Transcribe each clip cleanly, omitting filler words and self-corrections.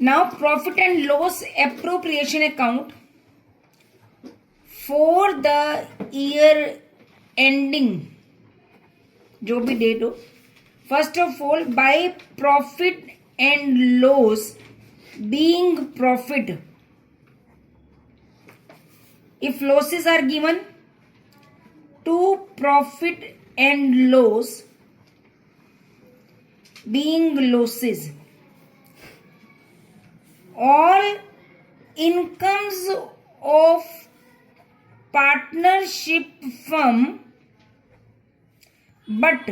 Now profit and loss appropriation account for the year ending, जो भी date हो. First of all, by profit and loss being profit, if losses are given, to profit and loss being losses, all incomes of partnership firm but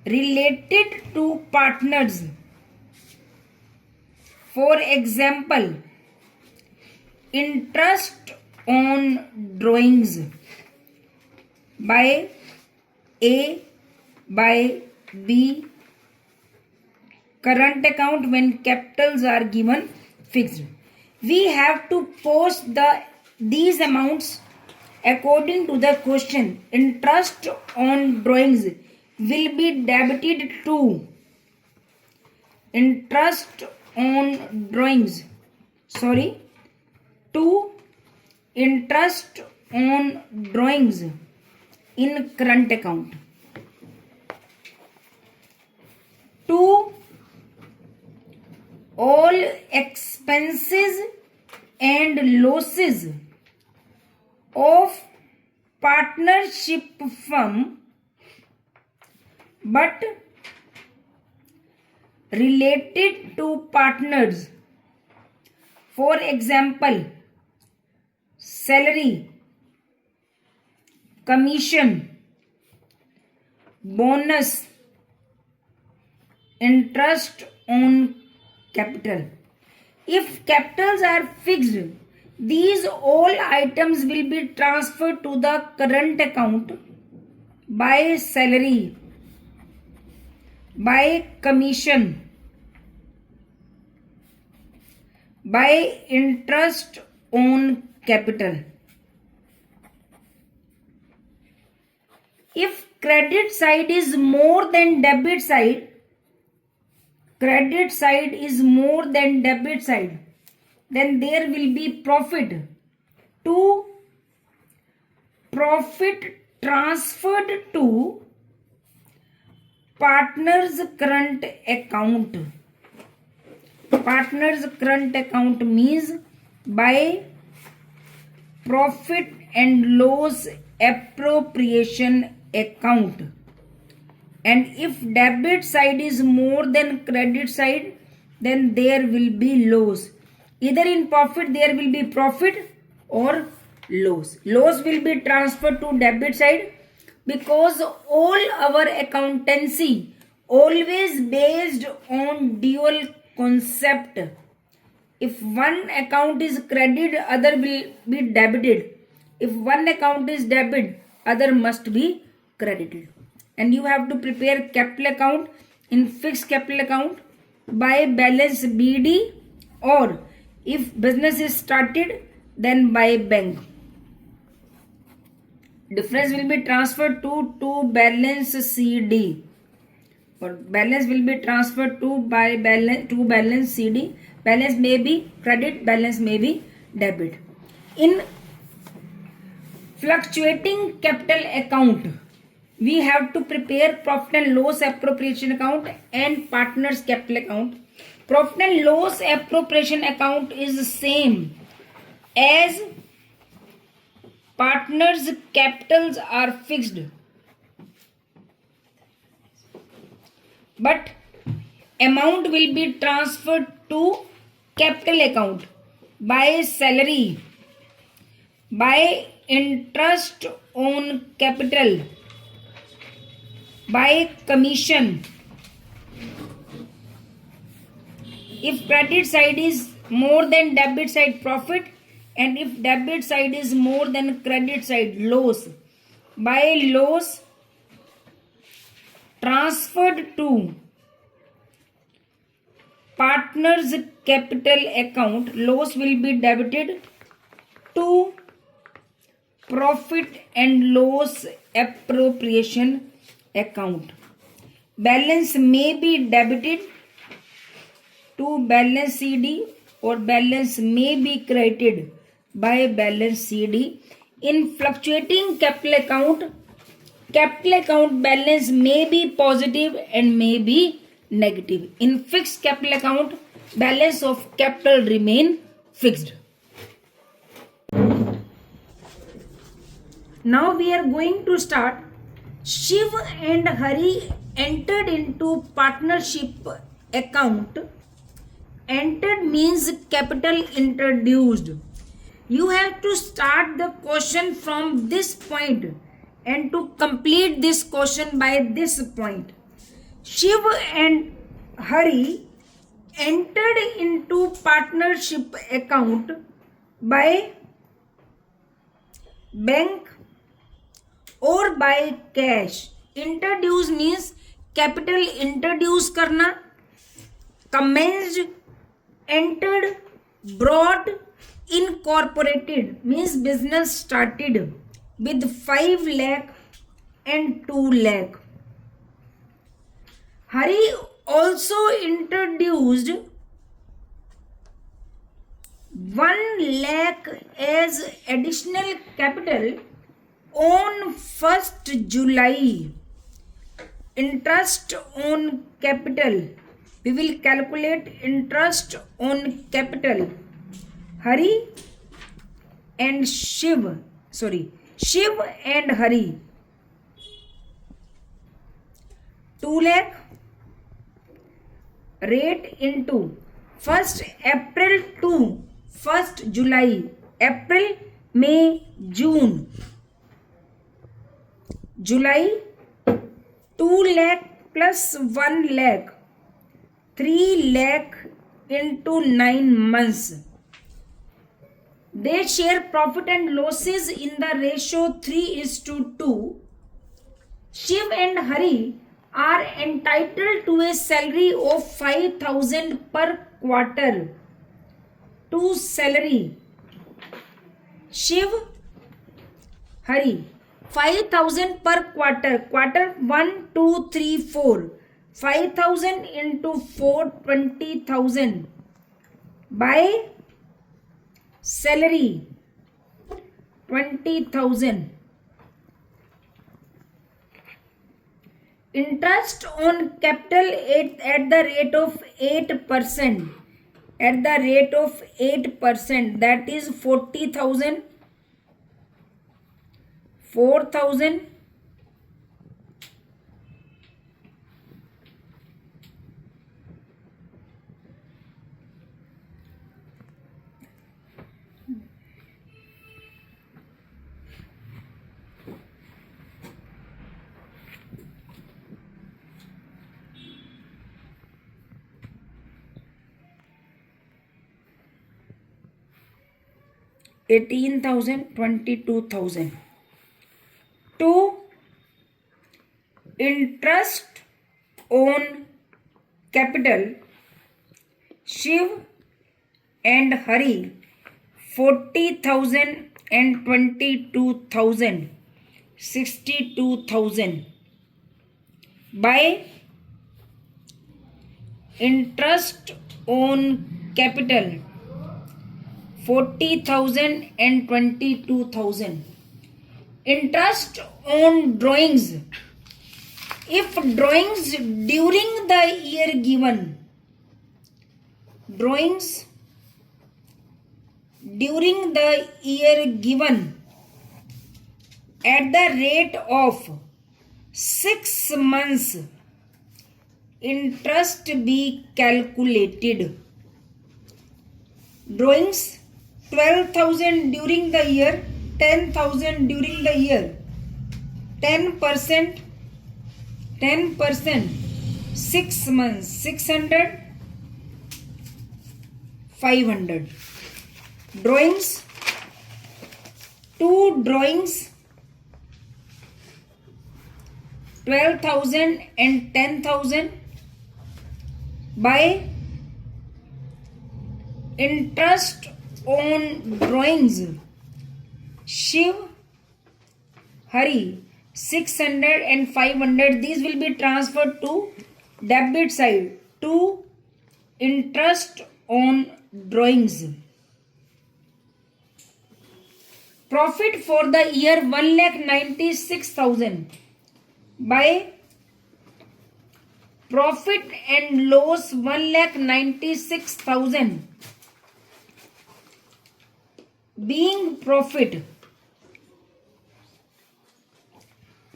related to partners, for example interest on drawings by A, by B, current account when capitals are given fixed. We have to post these amounts according to the question. Interest on drawings will be debited to interest on drawings, to interest on drawings in current account. To all expenses and losses of partnership firm but related to partners, for example salary, commission, bonus, interest on capital. If capitals are fixed, these all items will be transferred to the current account by salary, by commission, by interest on capital. If credit side is more than debit side, then there will be profit transferred to partners current account. Partners current account means by profit and loss appropriation account. And if debit side is more than credit side, then there will be loss. Either in profit there will be profit or loss. Loss will be transferred to debit side, because all our accountancy always based on dual concept. If one account is credit, other will be debited. If one account is debit, other must be credited. And you have to prepare capital account in fixed capital account by balance BD, or if business is started, then by bank. Difference will be transferred to balance CD, or balance will be transferred to balance CD. Balance may be credit, balance may be debit. In fluctuating capital account, we have to prepare profit and loss appropriation account and partners capital account. Profit and loss appropriation account is the same as partners capitals are fixed, but amount will be transferred to capital account by salary, by interest on capital, by commission. If credit side is more than debit side, profit, and if debit side is more than credit side, loss. By loss transferred to partners capital account, loss will be debited to profit and loss appropriation account. Balance may be debited to balance CD or balance may be credited by balance CD. In fluctuating capital account balance may be positive and may be negative. In fixed capital account, balance of capital remain fixed. Now we are going to start. Shiv and Hari entered into partnership account. Entered means capital introduced. You have to start the question from this point and to complete this question by this point. Shiv and Hari entered into partnership account by bank or by cash. Introduce means capital introduce करना. Commenced, entered, brought, incorporated means business started with 5 lakh and 2 lakh. Hari also introduced 1 lakh as additional capital on 1st July. Interest on capital. We will calculate interest on capital. Hari and Shiv and Hari 2 lakh rate into 1st April to 1st July. April, May, June. July 2 lakh plus 1 lakh 3 lakh into 9 months. They share profit and losses in the ratio 3:2. Shiv and Hari are entitled to a salary of 5,000 per quarter. To salary. Shiv, Hari, 5,000 per quarter. Quarter 1, 2, 3, 4. 5,000 into 4, 20,000 by salary 20,000. Interest on capital at the rate of 8%. At the rate of 8%, that is 40,000, 4,000, 18,000, 22,000. To interest on capital, Shiv and Hari 40,000 and 22,000, 62,000 by interest on capital 40,000 and 22,000. Interest on drawings. If drawings during the year given, drawings during the year given at the rate of 6 months, interest be calculated. Drawings 12,000 during the year, 10,000 during the year, 10%, 6 months, 600, 500. Drawings, 2 drawings, 12,000 and 10,000 by interest on drawings. Shiv, Hari 600 and 500. These will be transferred to debit side to interest on drawings. Profit for the year 1,96,000 by profit and loss 1,96,000 being profit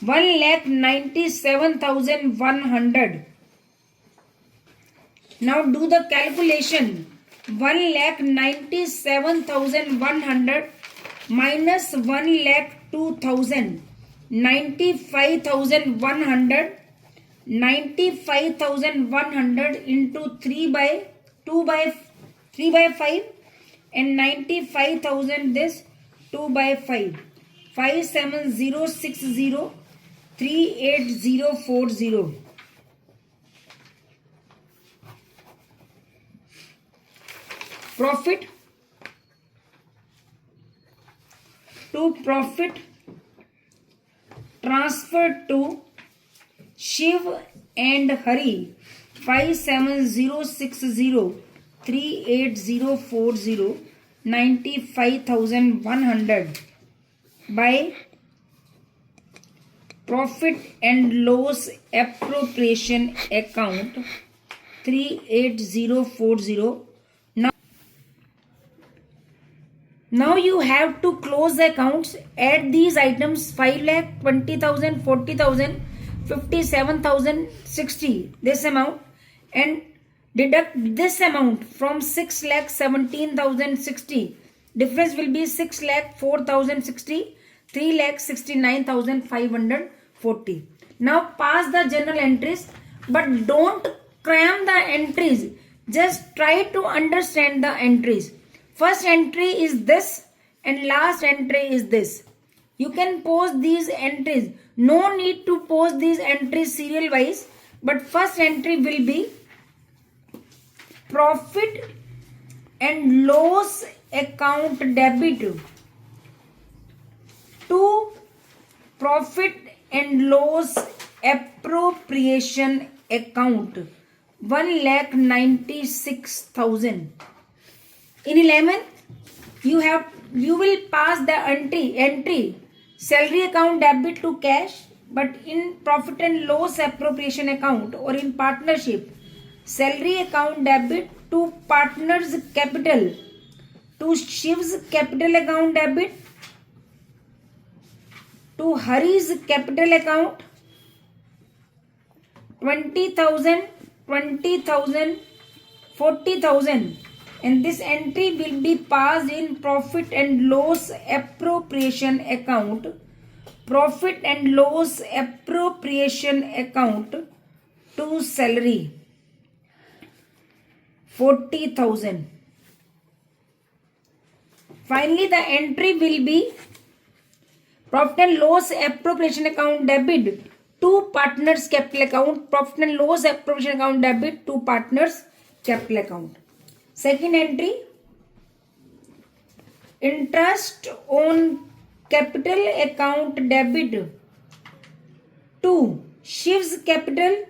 1,97,100. Now do the calculation. 1,97,100 minus 1,02,000. 95,100. 95,100 into 3 by 2 by 3 by 5 and 95,000 this 2 by 5. 57060 38040. Profit to profit transferred to Shiv and Hari 57060 38040 95,100 by profit and loss appropriation account 38040. Now you have to close the accounts. Add these items 5 lakh, 20,000, 40,000, 57,000, 60, this amount, and deduct this amount from 6 lakh 17,060. Difference will be 6 lakh 4,060, 3 lakh 69,540. Now pass the journal entries, but don't cram the entries. Just try to understand the entries. First entry is this and last entry is this. You can post these entries. No need to post these entries serial wise, but first entry will be profit and loss account debit to profit and loss appropriation account 1,96,000. In 11th, you will pass the entry salary account debit to cash, but in profit and loss appropriation account or in partnership, salary account debit to partners capital, to Shiv's capital account debit, to Hari's capital account 20,000, 20,000, 40,000. And this entry will be passed in profit and loss appropriation account. Profit and loss appropriation account to salary 40,000. Finally, the entry will be profit and loss appropriation account debit to partners capital account. Profit and loss appropriation account debit to partners capital account. Second entry, interest on capital account debit to Shiv's capital,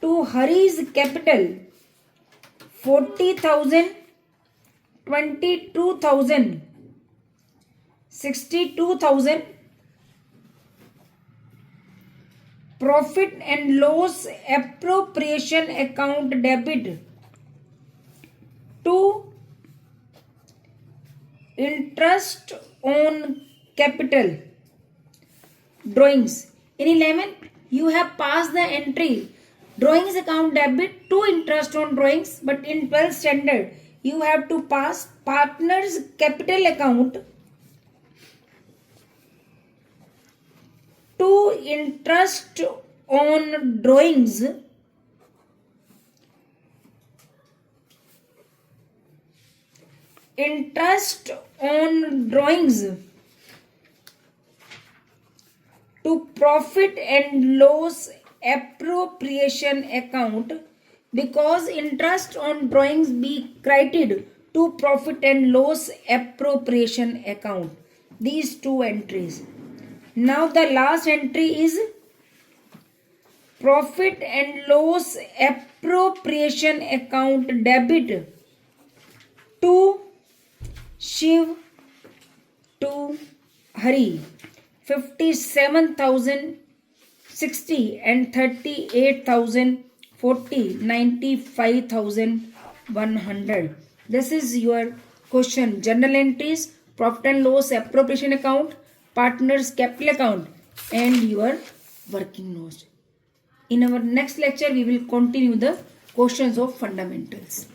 to Hari's capital 40,000, 22,000, 62,000. Profit and loss appropriation account debit to interest on capital drawings. In 11th, you have passed the entry drawings account debit to interest on drawings, but in 12th standard, you have to pass partners capital account to interest on drawings to profit and loss appropriation account, because interest on drawings be credited to profit and loss appropriation account. These two entries. Now the last entry is profit and loss appropriation account debit to Shiv to Hari 57,060 and 38,040 95,100. This is your question. Journal entries, profit and loss appropriation account, partners capital account, and your working notes. In our next lecture, we will continue the questions of fundamentals.